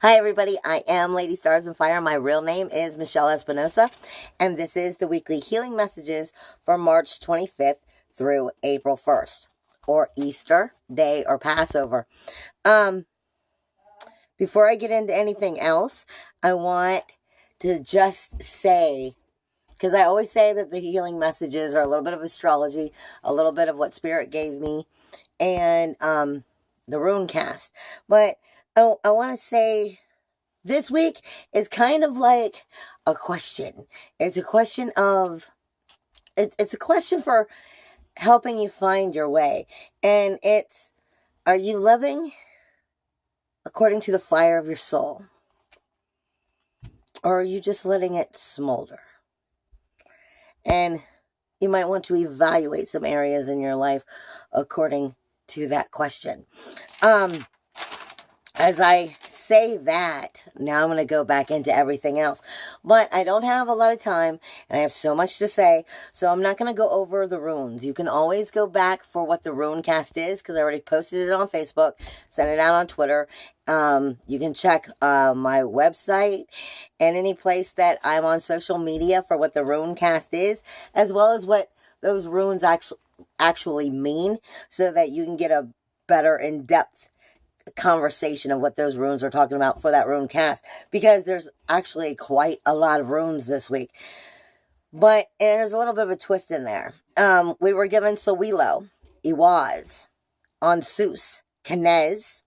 Hi, everybody. I am Lady Stars and Fire. My real name is Michelle Espinosa, and this is the weekly healing messages for March 25th through April 1st, or Easter Day or Passover. Um, Before I get into anything else, I want to just say, because I always say that the healing messages are a little bit of astrology, a little bit of what Spirit gave me, and the Rune cast. But I want to say this week is kind of like a question. It's a question of, it's a question for helping you find your way. And it's, are you living according to the fire of your soul? Or are you just letting it smolder? And you might want to evaluate some areas in your life according to that question. As I say that, now I'm going to go back into everything else. But I don't have a lot of time, and I have so much to say, so I'm not going to go over the runes. You can always go back for what the rune cast is, because I already posted it on Facebook, sent it out on Twitter. You can check my website and any place that I'm on social media for what the rune cast is, as well as what those runes actually mean, so that you can get a better in-depth conversation of what those runes are talking about for that rune cast, because there's actually quite a lot of runes this week. But there's a little bit of a twist in there. We were given Sowilo, Iwaz, Onsus, Kenez,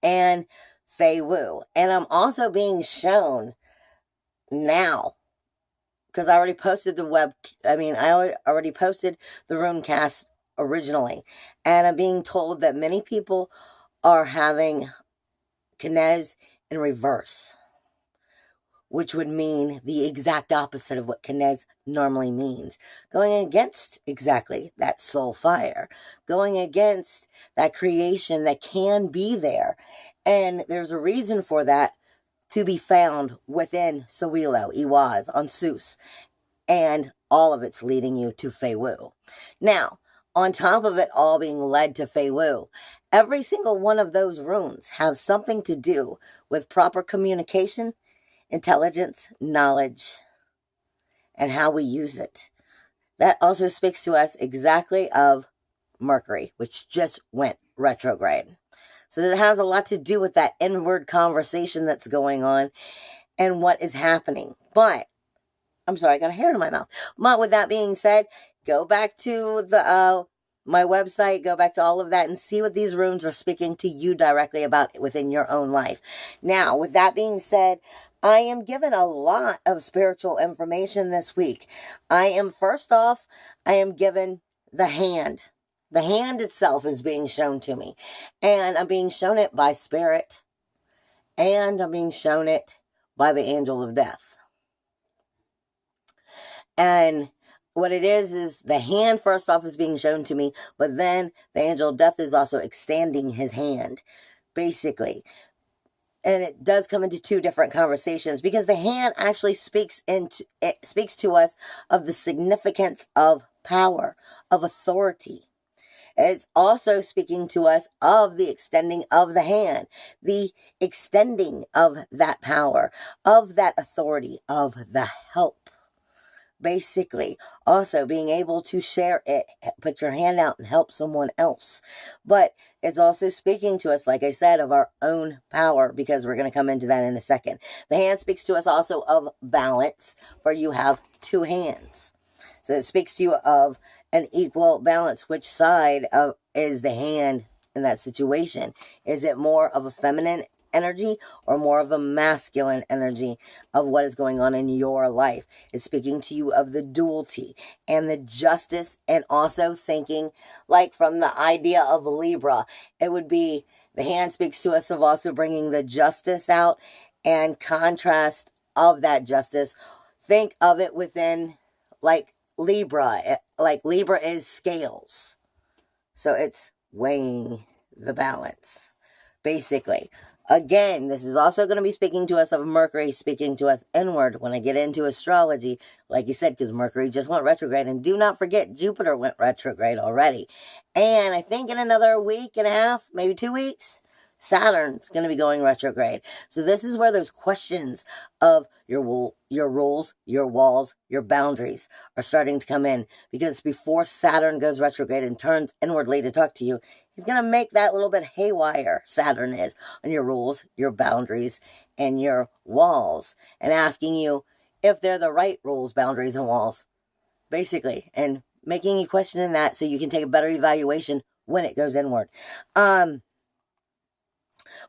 and Fei Wu. And I'm also being shown now, because I already posted I already posted the rune cast originally, and I'm being told that many people are having Kenez in reverse, which would mean the exact opposite of what Kenez normally means. Going against exactly that soul fire, going against that creation that can be there. And there's a reason for that to be found within Sowilo, Iwaz, Onsus, and all of it's leading you to Fei Wu. Now, on top of it all being led to Fei Wu, every single one of those runes have something to do with proper communication, intelligence, knowledge, and how we use it. That also speaks to us exactly of Mercury, which just went retrograde. So that it has a lot to do with that inward conversation that's going on and what is happening. But I'm sorry, I got a hair in my mouth. But with that being said, go back to the my website, go back to all of that and see what these runes are speaking to you directly about within your own life. Now, with that being said, I am given a lot of spiritual information this week. First off, I am given the hand. The hand itself is being shown to me. And I'm being shown it by Spirit. And I'm being shown it by the Angel of Death. And what it is the hand, first off, is being shown to me, but then the Angel of Death is also extending his hand, basically. And it does come into two different conversations, because the hand actually speaks to us of the significance of power, of authority. It's also speaking to us of the extending of the hand, the extending of that power, of that authority, of the help. Basically, also being able to share it, put your hand out and help someone else. But it's also speaking to us, like I said, of our own power, because we're going to come into that in a second. The hand speaks to us also of balance, for you have two hands. So it speaks to you of an equal balance. Which side is the hand in that situation? Is it more of a feminine energy or more of a masculine energy of what is going on in your life? It's speaking to you of the duality and the justice, and also thinking like from the idea of Libra, it would be the hand speaks to us of also bringing the justice out and contrast of that justice. Think of it within like Libra, like Libra is scales. So it's weighing the balance, basically. Again, this is also going to be speaking to us of Mercury, speaking to us inward when I get into astrology, like you said, because Mercury just went retrograde. And do not forget, Jupiter went retrograde already. And I think in another week and a half, maybe 2 weeks, Saturn's going to be going retrograde. So this is where those questions of your rules, your walls, your boundaries are starting to come in. Because before Saturn goes retrograde and turns inwardly to talk to you, he's going to make that little bit haywire, Saturn is, on your rules, your boundaries, and your walls. And asking you if they're the right rules, boundaries, and walls. Basically. And making you question that so you can take a better evaluation when it goes inward.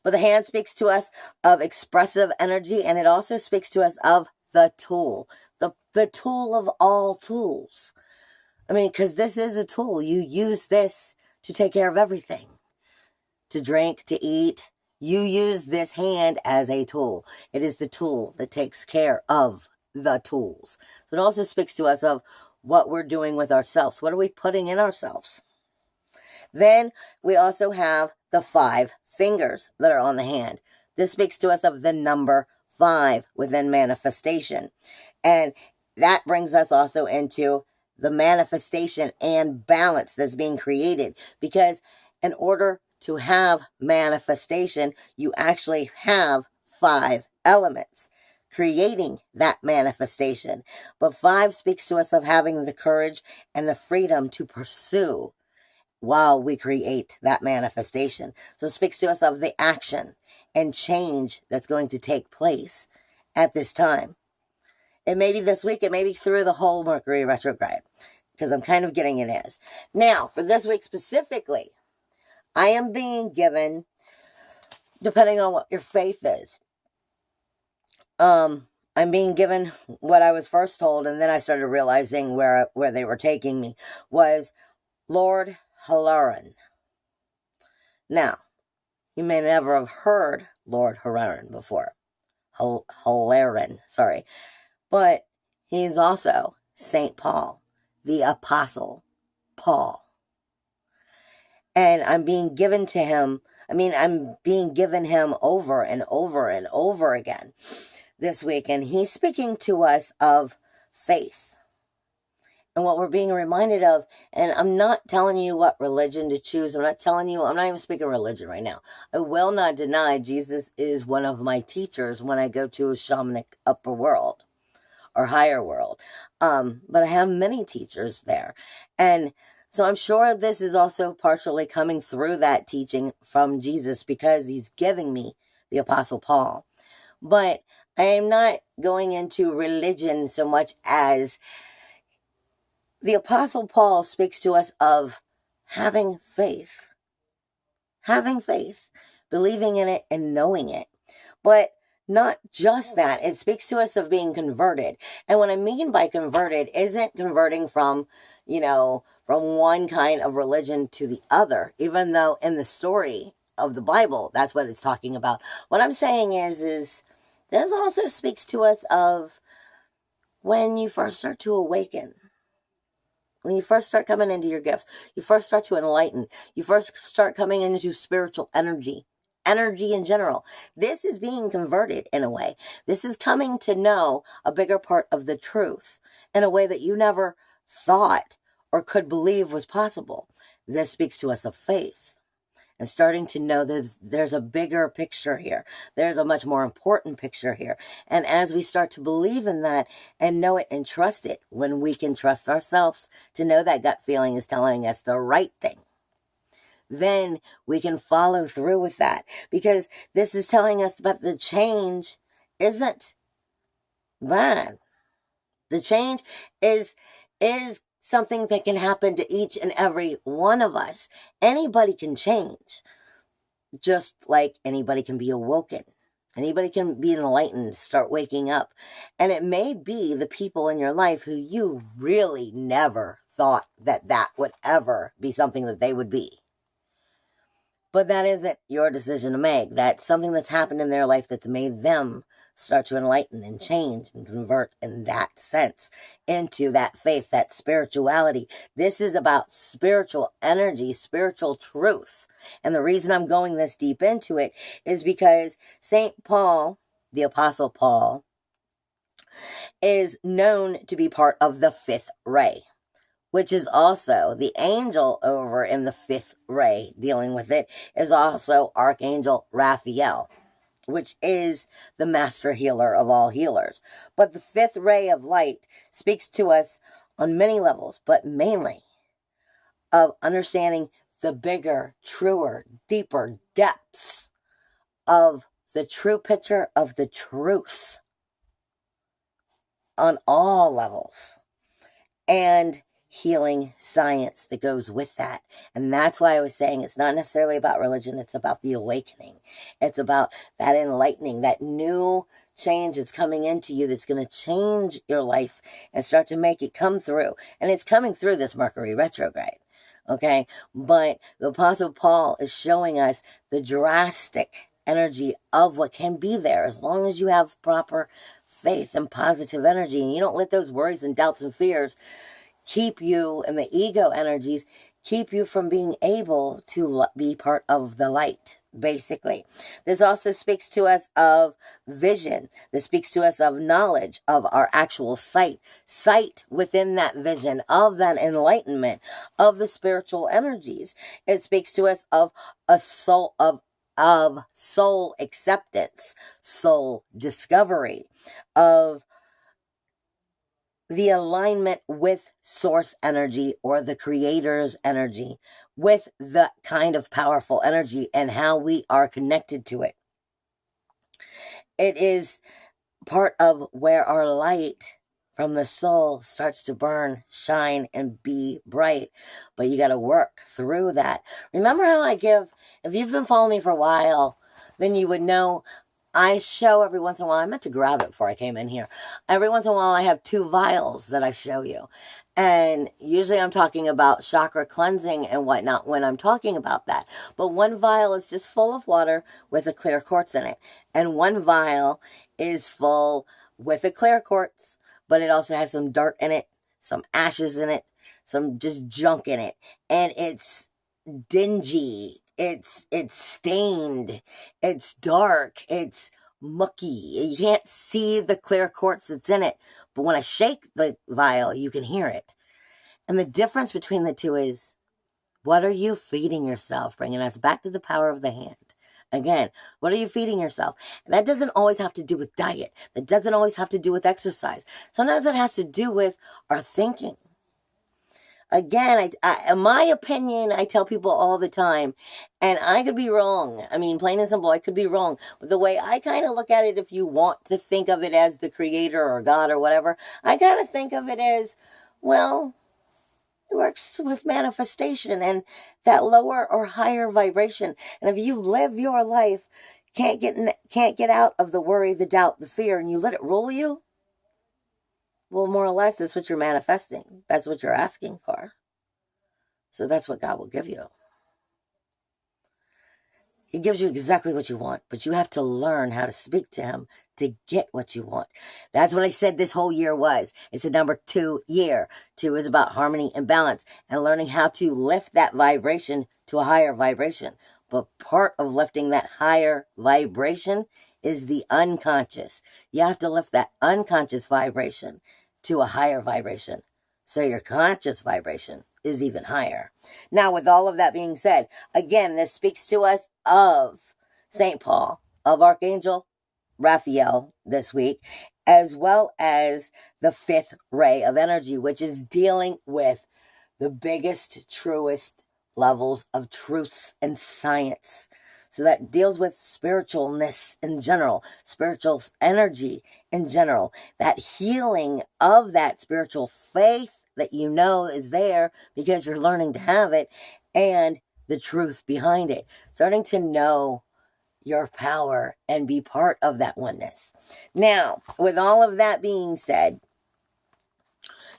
But the hand speaks to us of expressive energy, and it also speaks to us of the tool. The tool of all tools. I mean, because this is a tool. You use this to take care of everything. To drink, to eat. You use this hand as a tool. It is the tool that takes care of the tools. So it also speaks to us of what we're doing with ourselves. What are we putting in ourselves? Then we also have the 5 fingers that are on the hand. This speaks to us of the number 5 within manifestation. And that brings us also into the manifestation and balance that's being created. Because in order to have manifestation, you actually have 5 elements creating that manifestation. But 5 speaks to us of having the courage and the freedom to pursue while we create that manifestation. So it speaks to us of the action and change that's going to take place at this time. It may be this week, it may be through the whole Mercury retrograde, because I'm kind of getting it is. Now, for this week specifically, I am being given, depending on what your faith is, I'm being given what I was first told, and then I started realizing where they were taking me, was Lord Halaran. Now, you may never have heard Lord Halaran before. Halaran, sorry. But he's also St. Paul, the Apostle Paul. And I'm being given to him, I'm being given him over and over and over again this week. And he's speaking to us of faith. And what we're being reminded of, and I'm not telling you what religion to choose. I'm not even speaking religion right now. I will not deny Jesus is one of my teachers when I go to a shamanic upper world or higher world. But I have many teachers there. And so I'm sure this is also partially coming through that teaching from Jesus, because he's giving me the Apostle Paul. But I am not going into religion so much as the Apostle Paul speaks to us of having faith, believing in it and knowing it. But not just that, it speaks to us of being converted. And what I mean by converted isn't converting from one kind of religion to the other, even though in the story of the Bible, that's what it's talking about. What I'm saying is this also speaks to us of when you first start to awaken. When you first start coming into your gifts, you first start to enlighten, you first start coming into spiritual energy in general. This is being converted in a way. This is coming to know a bigger part of the truth in a way that you never thought or could believe was possible. This speaks to us of faith. And starting to know there's a bigger picture here. There's a much more important picture here. And as we start to believe in that and know it and trust it, when we can trust ourselves to know that gut feeling is telling us the right thing, then we can follow through with that. Because this is telling us that the change isn't bad. The change is something that can happen to each and every one of us. Anybody can change, just like anybody can be awoken. Anybody can be enlightened, start waking up. And it may be the people in your life who you really never thought that would ever be something that they would be. But that isn't your decision to make. That's something that's happened in their life that's made them start to enlighten and change and convert in that sense into that faith, that spirituality. This is about spiritual energy, spiritual truth. And the reason I'm going this deep into it is because St. Paul, the Apostle Paul, is known to be part of the 5th ray. which is also the angel over in the fifth ray dealing with it, is also Archangel Raphael, which is the master healer of all healers. But the fifth ray of light speaks to us on many levels, but mainly of understanding the bigger, truer, deeper depths of the true picture of the truth on all levels, and healing science that goes with that. And that's why I was saying it's not necessarily about religion, it's about the awakening. It's about that enlightening, that new change that's coming into you that's going to change your life and start to make it come through. And it's coming through this Mercury retrograde. Okay, but the Apostle Paul is showing us the drastic energy of what can be there as long as you have proper faith and positive energy, and you don't let those worries and doubts and fears keep you, and the ego energies keep you from being able to be part of the light. Basically, this also speaks to us of vision. This speaks to us of knowledge, of our actual sight within that vision, of that enlightenment, of the spiritual energies. It speaks to us of a soul, of soul acceptance, soul discovery, of the alignment with source energy or the creator's energy, with the kind of powerful energy and how we are connected to it. It is part of where our light from the soul starts to burn, shine, and be bright. But you got to work through that. Remember how if you've been following me for a while, then you would know I show every once in a while. I meant to grab it before I came in here. Every once in a while, I have 2 vials that I show you. And usually I'm talking about chakra cleansing and whatnot when I'm talking about that. But one vial is just full of water with a clear quartz in it. And one vial is full with a clear quartz, but it also has some dirt in it, some ashes in it, some just junk in it. And it's dingy. It's stained. It's dark. It's mucky. You can't see the clear quartz that's in it. But when I shake the vial, you can hear it. And the difference between the two is, what are you feeding yourself? Bringing us back to the power of the hand. Again, what are you feeding yourself? And that doesn't always have to do with diet. That doesn't always have to do with exercise. Sometimes it has to do with our thinking. Again, in my opinion, I tell people all the time, and I could be wrong. I mean, plain and simple, I could be wrong. But the way I kind of look at it, if you want to think of it as the creator or God or whatever, I kind of think of it as, well, it works with manifestation and that lower or higher vibration. And if you live your life, can't get out of the worry, the doubt, the fear, and you let it rule you, well, more or less, that's what you're manifesting. That's what you're asking for. So that's what God will give you. He gives you exactly what you want, but you have to learn how to speak to him to get what you want. That's what I said this whole year was. It's a number 2 year. 2 is about harmony and balance and learning how to lift that vibration to a higher vibration. But part of lifting that higher vibration is the unconscious. You have to lift that unconscious vibration to a higher vibration, so your conscious vibration is even higher. Now, with all of that being said, again, this speaks to us of St. Paul, of Archangel Raphael this week, as well as the fifth ray of energy, which is dealing with the biggest, truest levels of truths and science. So that deals with spiritualness in general, spiritual energy in general, that healing of that spiritual faith that you know is there because you're learning to have it, and the truth behind it. Starting to know your power and be part of that oneness. Now, with all of that being said,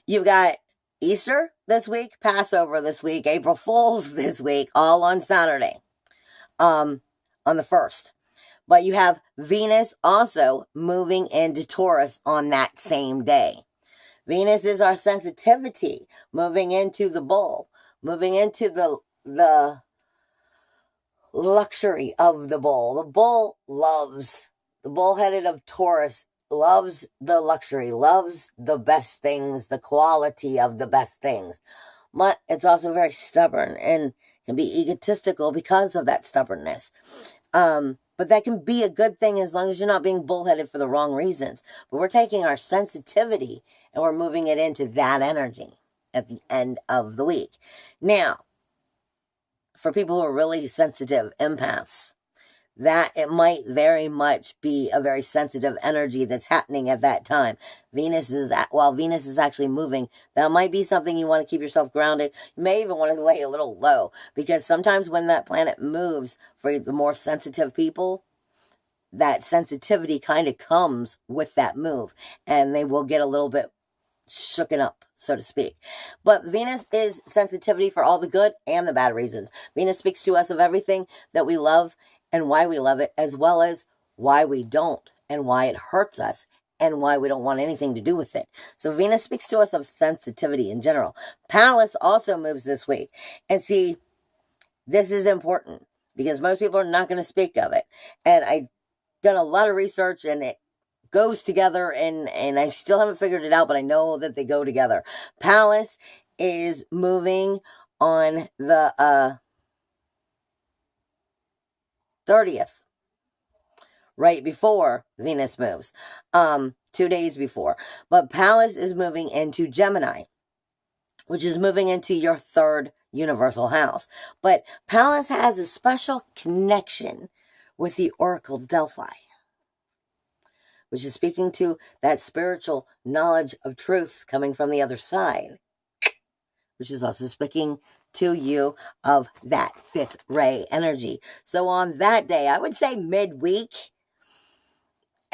you've got Easter this week, Passover this week, April Fool's this week, all on Saturday. On the 1st. But you have Venus also moving into Taurus on that same day. Venus is our sensitivity, moving into the bull, moving into the luxury of the bull. The bull-headed of Taurus loves the luxury, loves the best things, the quality of the best things. But it's also very stubborn and can be egotistical because of that stubbornness. But that can be a good thing as long as you're not being bullheaded for the wrong reasons. But we're taking our sensitivity and we're moving it into that energy at the end of the week. Now, for people who are really sensitive empaths, that it might very much be a very sensitive energy that's happening at that time. While Venus is actually moving, that might be something you want to keep yourself grounded. You may even want to lay a little low, because sometimes when that planet moves, for the more sensitive people, that sensitivity kind of comes with that move, and they will get a little bit shooken up, so to speak. But Venus is sensitivity for all the good and the bad reasons. Venus speaks to us of everything that we love and why we love it, as well as why we don't and why it hurts us and why we don't want anything to do with it. So Venus speaks to us of sensitivity in general. Pallas also moves this week. And see, this is important because most people are not going to speak of it. And I've done a lot of research, and it goes together, and I still haven't figured it out, but I know that they go together. Pallas is moving on the 30th, right before Venus moves, 2 days before. But Pallas is moving into Gemini, which is moving into your third universal house. But Pallas has a special connection with the Oracle Delphi, which is speaking to that spiritual knowledge of truths coming from the other side, which is also speaking to you of that fifth ray energy. So on that day, I would say midweek,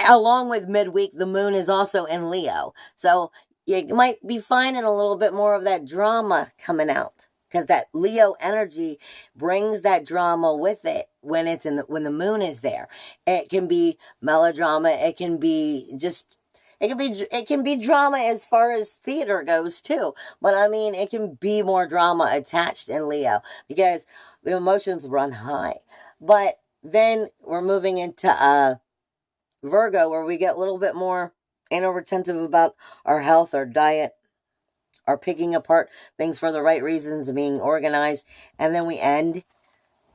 along with midweek, the moon is also in Leo. So you might be finding a little bit more of that drama coming out, because that Leo energy brings that drama with it when it's when the moon is there. It can be melodrama. It can be drama as far as theater goes too. But I mean, it can be more drama attached in Leo because the emotions run high. But then we're moving into Virgo, where we get a little bit more retentive about our health, our diet, our picking apart things for the right reasons, being organized. And then we end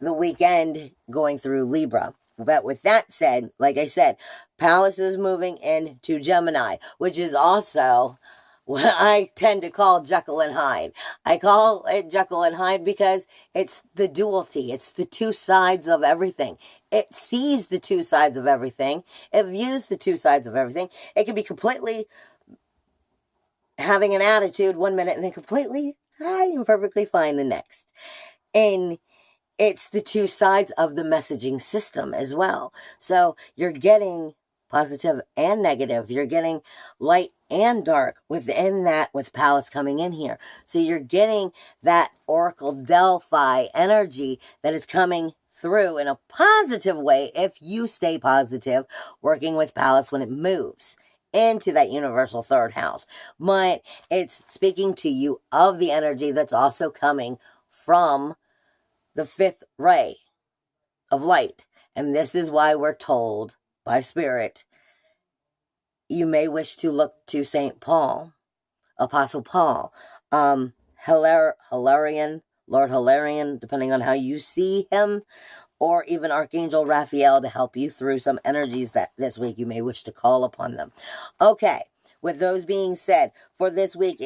the weekend going through Libra. But with that said, like I said, Pallas is moving into Gemini, which is also what I tend to call Jekyll and Hyde. I call it Jekyll and Hyde because it's the duality. It's the two sides of everything. It sees the two sides of everything. It views the two sides of everything. It can be completely having an attitude 1 minute and then completely, I am perfectly fine the next. And it's the two sides of the messaging system as well. So you're getting positive and negative. You're getting light and dark within that, with Pallas coming in here. So you're getting that Oracle Delphi energy that is coming through in a positive way if you stay positive, working with Pallas when it moves into that universal third house. But it's speaking to you of the energy that's also coming from the fifth ray of light. And this is why we're told by Spirit, you may wish to look to St. Paul, Apostle Paul, Hilarion, Lord Hilarion, depending on how you see him, or even Archangel Raphael to help you through some energies that this week you may wish to call upon them. Okay, with those being said, for this week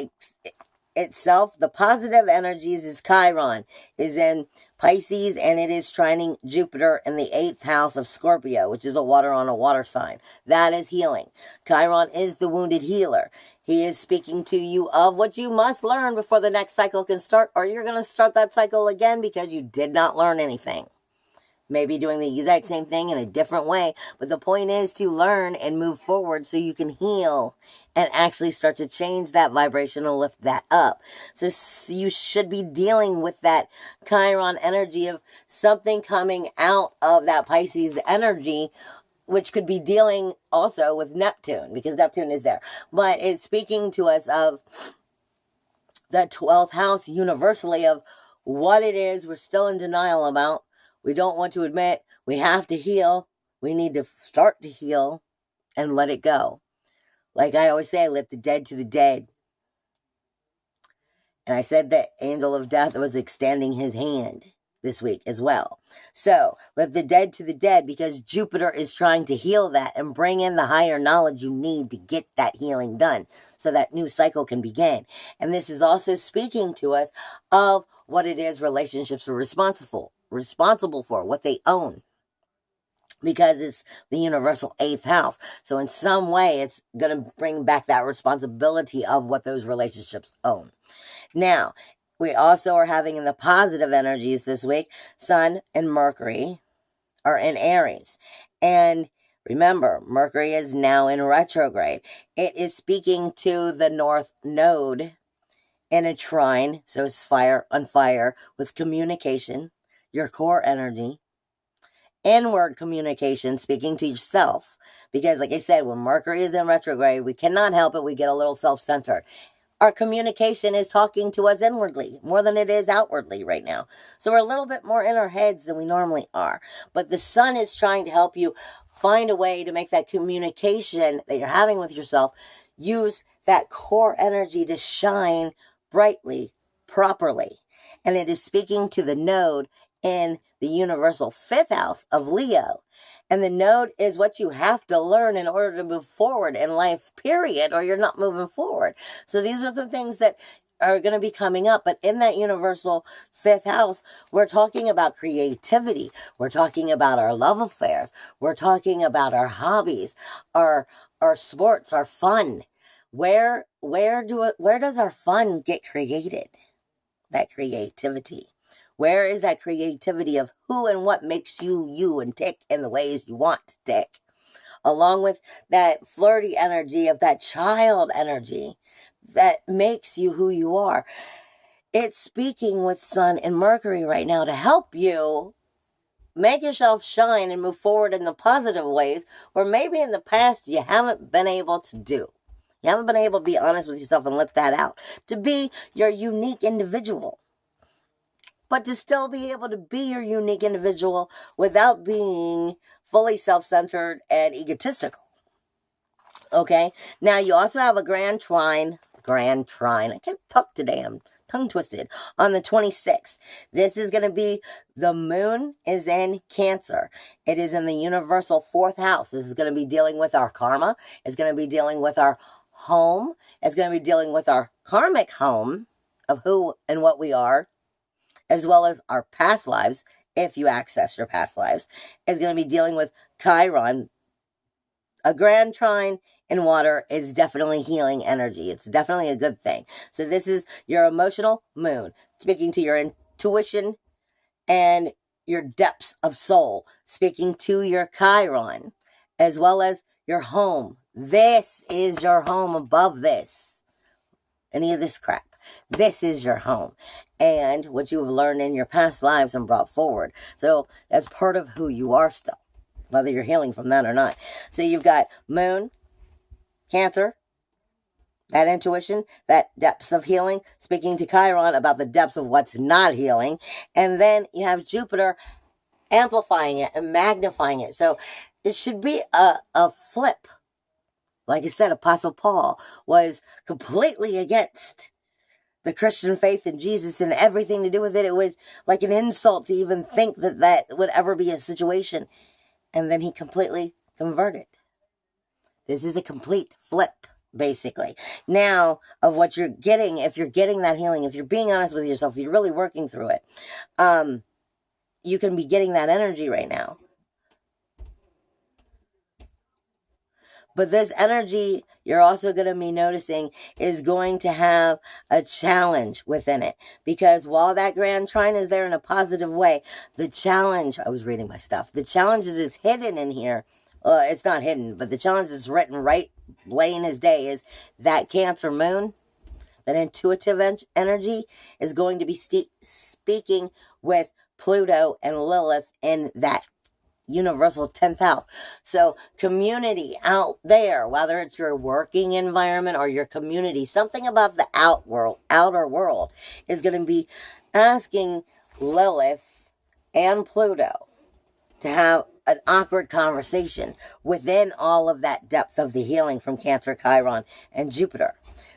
itself, the positive energies is Chiron, is in Pisces, and it is trining Jupiter in the 8th house of Scorpio, which is a water on a water sign. That is healing. Chiron is the wounded healer. He is speaking to you of what you must learn before the next cycle can start, or you're going to start that cycle again because you did not learn anything. Maybe doing the exact same thing in a different way. But the point is to learn and move forward so you can heal and actually start to change that vibration and lift that up. So you should be dealing with that Chiron energy of something coming out of that Pisces energy, which could be dealing also with Neptune, because Neptune is there. But it's speaking to us of the 12th house universally of what it is we're still in denial about. We don't want to admit. We have to heal. We need to start to heal and let it go. Like I always say, let the dead to the dead. And I said that angel of death was extending his hand this week as well. So let the dead to the dead, because Jupiter is trying to heal that and bring in the higher knowledge you need to get that healing done so that new cycle can begin. And this is also speaking to us of what it is relationships are responsible for, what they own, because it's the universal eighth house. So in some way, it's going to bring back that responsibility of what those relationships own. Now, we also are having in the positive energies this week, Sun and Mercury are in Aries. And remember, Mercury is now in retrograde. It is speaking to the North Node in a trine. So it's fire on fire with communication, your core energy, inward communication, speaking to yourself. Because like I said, when Mercury is in retrograde, we cannot help it. We get a little self-centered. Our communication is talking to us inwardly more than it is outwardly right now. So we're a little bit more in our heads than we normally are. But the sun is trying to help you find a way to make that communication that you're having with yourself, use that core energy to shine brightly, properly. And it is speaking to the node in the universal fifth house of Leo. And the node is what you have to learn in order to move forward in life, period, or you're not moving forward. So these are the things that are going to be coming up. But in that universal fifth house, we're talking about creativity. We're talking about our love affairs. We're talking about our hobbies, our sports, our fun. Where does our fun get created? That creativity. Where is that creativity of who and what makes you you and tick in the ways you want to tick? Along with that flirty energy of that child energy that makes you who you are. It's speaking with Sun and Mercury right now to help you make yourself shine and move forward in the positive ways where maybe in the past you haven't been able to do. You haven't been able to be honest with yourself and let that out. To be your unique individual. But to still be able to be your unique individual without being fully self-centered and egotistical. Okay? Now, you also have a grand trine. I can't talk today. I'm tongue twisted. On the 26th. This is going to be, the moon is in Cancer. It is in the universal fourth house. This is going to be dealing with our karma. It's going to be dealing with our home. It's going to be dealing with our karmic home of who and what we are, as well as our past lives, if you access your past lives, is going to be dealing with Chiron. A grand trine in water is definitely healing energy. It's definitely a good thing. So this is your emotional moon, speaking to your intuition and your depths of soul, speaking to your Chiron, as well as your home. This is your home above this. Any of this crap. This is your home and what you've learned in your past lives and brought forward. So that's part of who you are still, whether you're healing from that or not. So you've got moon, Cancer, that intuition, that depths of healing, speaking to Chiron about the depths of what's not healing. And then you have Jupiter amplifying it and magnifying it. So it should be a flip. Like I said, Apostle Paul was completely against the Christian faith in Jesus and everything to do with it. It was like an insult to even think that that would ever be a situation. And then he completely converted. This is a complete flip, basically. Now, of what you're getting, if you're getting that healing, if you're being honest with yourself, if you're really working through it, you can be getting that energy right now. But this energy, you're also going to be noticing, is going to have a challenge within it. Because while that grand trine is there in a positive way, the challenge, I was reading my stuff, the challenge that is hidden in here, it's not hidden, but the challenge that's written right plain as day is that Cancer moon, that intuitive energy, is going to be speaking with Pluto and Lilith in that universal 10th house. So community out there, whether it's your working environment or your community, something about the outer world is going to be asking Lilith and Pluto to have an awkward conversation within all of that depth of the healing from Cancer, Chiron, and Jupiter.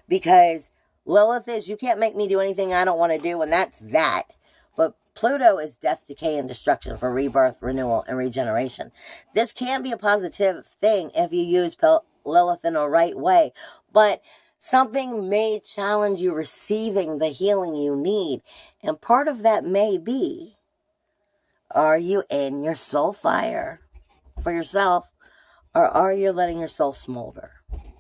Because Lilith is, you can't make me do anything I don't want to do, and that's that. But Pluto is death, decay, and destruction for rebirth, renewal, and regeneration. This can be a positive thing if you use Lilith in the right way, but something may challenge you receiving the healing you need, and part of that may be, are you in your soul fire for yourself, or are you letting your soul smolder?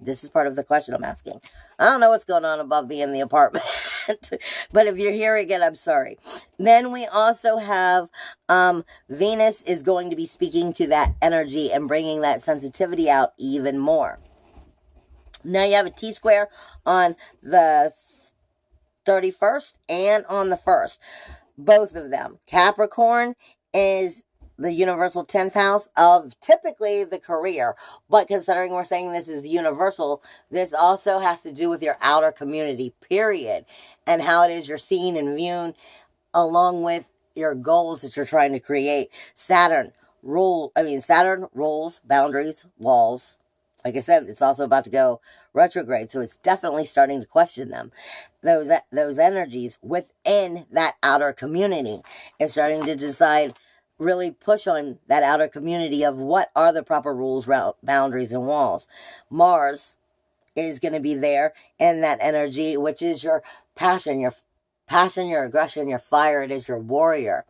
This is part of the question I'm asking. I don't know what's going on above me in the apartment, but if you're hearing it, I'm sorry. Then we also have Venus is going to be speaking to that energy and bringing that sensitivity out even more. Now you have a T-square on the 31st and on the 1st. Both of them. Capricorn is the universal 10th house of typically the career. But considering we're saying this is universal, this also has to do with your outer community, period. And how it is you're seen and viewed along with your goals that you're trying to create. Saturn rules boundaries, walls. Like I said, it's also about to go retrograde, so it's definitely starting to question them. Those energies within that outer community is starting to decide, really push on that outer community of what are the proper rules, boundaries, and walls. Mars is going to be there in that energy, which is your passion, your aggression, your fire. It is your warrior.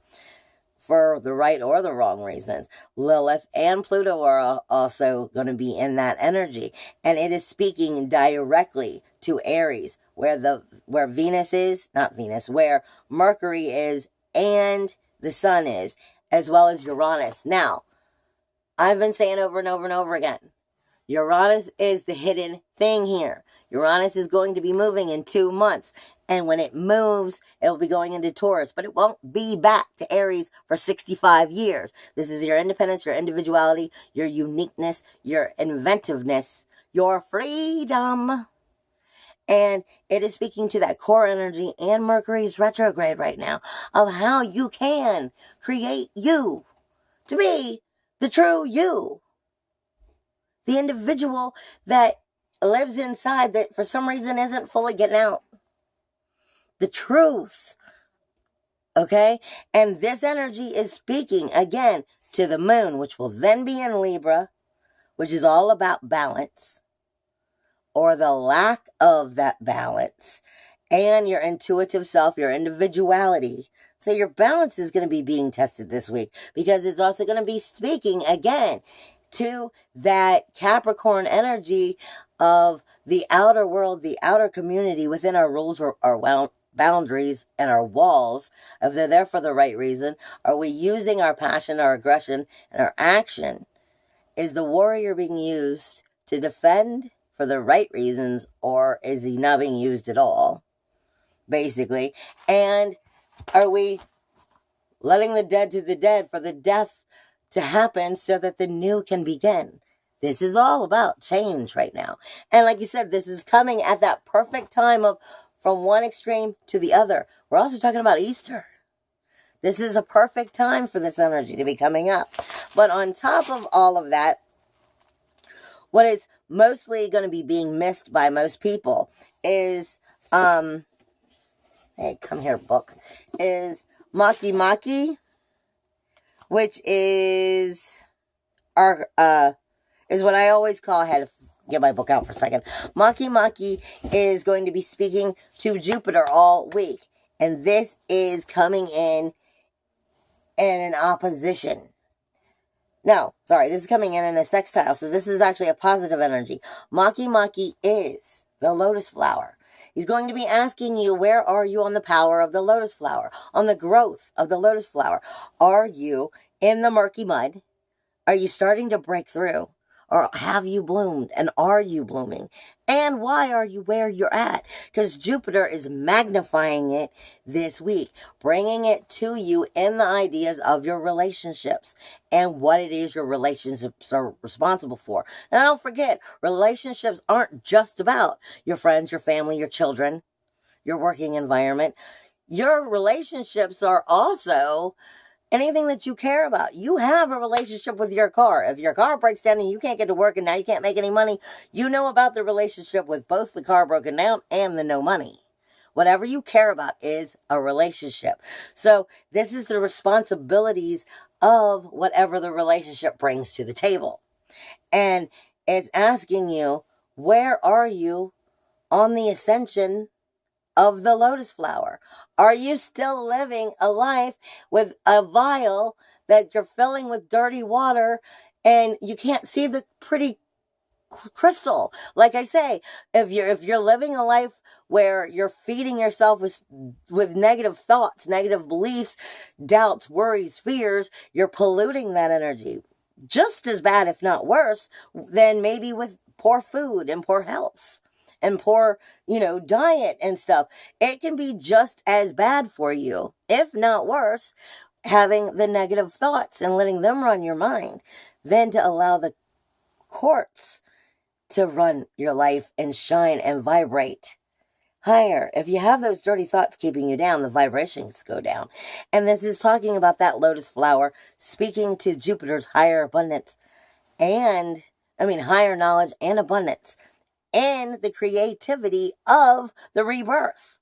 For the right or the wrong reasons. Lilith and Pluto are also going to be in that energy. And it is speaking directly to Aries, where Venus is, not Venus, where Mercury is and the Sun is, as well as Uranus. Now, I've been saying over and over and over again, Uranus is the hidden thing here. Uranus is going to be moving in 2 months. And when it moves, it'll be going into Taurus. But it won't be back to Aries for 65 years. This is your independence, your individuality, your uniqueness, your inventiveness, your freedom. And it is speaking to that core energy, and Mercury's retrograde right now, of how you can create you to be the true you. The individual that lives inside that for some reason isn't fully getting out. The truth. Okay? And this energy is speaking again to the moon, which will then be in Libra, which is all about balance or the lack of that balance, and your intuitive self, your individuality. So your balance is going to be being tested this week, because it's also going to be speaking again to that Capricorn energy of the outer world, the outer community within our rules or boundaries and our walls. If they're there for the right reason, are we using our passion, our aggression, and our action? Is the warrior being used to defend for the right reasons, or is he not being used at all? Basically. And are we letting the dead to the dead for the death to happen so that the new can begin? This is all about change right now. And like you said, this is coming at that perfect time of from one extreme to the other. We're also talking about Easter. This is a perfect time for this energy to be coming up. But on top of all of that, what is mostly going to be being missed by most people is, hey, come here, book, is Maki Maki, which is is what I always call, I had to get my book out for a second. Maki Maki is going to be speaking to Jupiter all week. And this is coming in an opposition. No, sorry, this is coming in a sextile. So this is actually a positive energy. Maki Maki is the lotus flower. He's going to be asking you, where are you on the power of the lotus flower? On the growth of the lotus flower? Are you in the murky mud? Are you starting to break through? Or have you bloomed? And are you blooming? And why are you where you're at? Because Jupiter is magnifying it this week, bringing it to you in the ideas of your relationships and what it is your relationships are responsible for. Now, don't forget, relationships aren't just about your friends, your family, your children, your working environment. Your relationships are also anything that you care about. You have a relationship with your car. If your car breaks down and you can't get to work and now you can't make any money, you know about the relationship with both the car broken down and the no money. Whatever you care about is a relationship. So this is the responsibilities of whatever the relationship brings to the table. And it's asking you, where are you on the ascension of the lotus flower? Are you still living a life with a vial that you're filling with dirty water and you can't see the pretty crystal? Like I say, if you're living a life where you're feeding yourself with negative thoughts, negative beliefs, doubts, worries, fears, you're polluting that energy just as bad, if not worse, than maybe with poor food and poor health and poor, diet and stuff. It can be just as bad for you, if not worse, having the negative thoughts and letting them run your mind than to allow the quartz to run your life and shine and vibrate higher. If you have those dirty thoughts keeping you down, the vibrations go down. And this is talking about that lotus flower, speaking to Jupiter's higher abundance higher knowledge and abundance, and the creativity of the rebirth,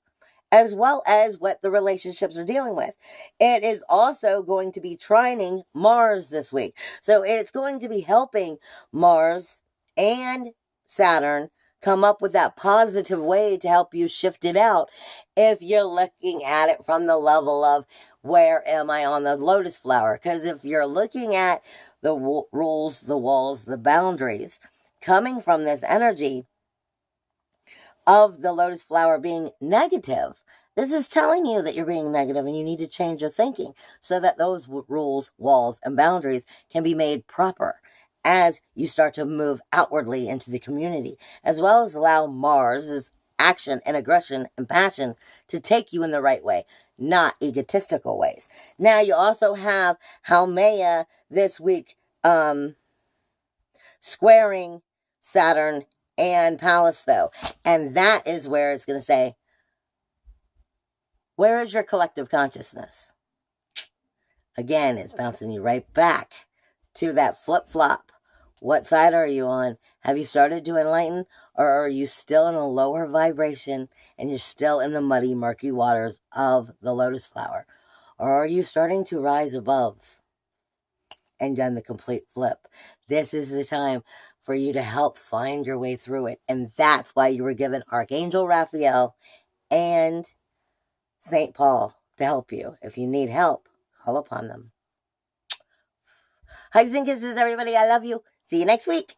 as well as what the relationships are dealing with. It is also going to be trining Mars this week. So it's going to be helping Mars and Saturn come up with that positive way to help you shift it out if you're looking at it from the level of, where am I on the lotus flower? Because if you're looking at the rules, the walls, the boundaries coming from this energy of the lotus flower being negative, this is telling you that you're being negative and you need to change your thinking so that those rules, walls, and boundaries can be made proper as you start to move outwardly into the community, as well as allow Mars's action and aggression and passion to take you in the right way, not egotistical ways. Now you also have Haumea this week squaring Saturn and Pallas, though. And that is where it's going to say, where is your collective consciousness? Again, it's bouncing you right back to that flip-flop. What side are you on? Have you started to enlighten, or are you still in a lower vibration and you're still in the muddy, murky waters of the lotus flower? Or are you starting to rise above and done the complete flip? This is the time for you to help find your way through it. And that's why you were given Archangel Raphael and St. Paul to help you. If you need help, call upon them. Hugs and kisses, everybody. I love you. See you next week.